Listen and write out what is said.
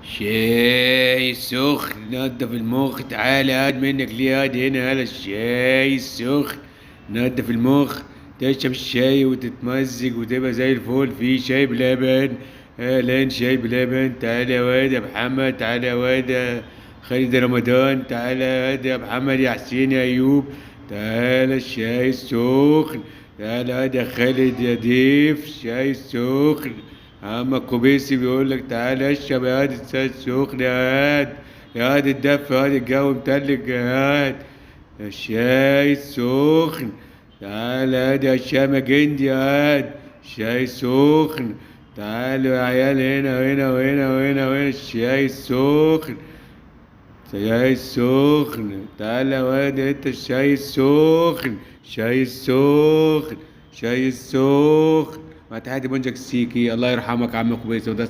شاي سخن نضف المخ. تعالى هاد منك ليه هاد هنا. هلا الشاي السخن نضف المخ. تشرب الشاي وتتمزج وتبقى زي الفل. في شاي بلبن. اهلا شاي بلبن. تعالى يا واد يا محمد. تعالى يا واد يا خالد رمضان. تعالى يا واد يا محمد يا حسين يا ايوب. تعالى الشاي السخن. تعالى يا واد يا خالد يا ضيف. شاي سخن. عم الكوبيسي بيقول لك تعالى اشرب يا واد الشاي السخن يا واد. يا واد الدفا يا واد الجو متلج يا واد. الشاي السخن. تعالى يا واد يا هشام يا جندي يا واد. شاي سخن. تعالوا يا عيال هنا وهنا وهنا وهنا وهنا. الشاي السخن. شاي السخن. تعالى يا واد انت الشاي السخن. شاي السخن. شاي السخن. ما تحياتي بونجك السيكي الله يرحمك عم كويس. وده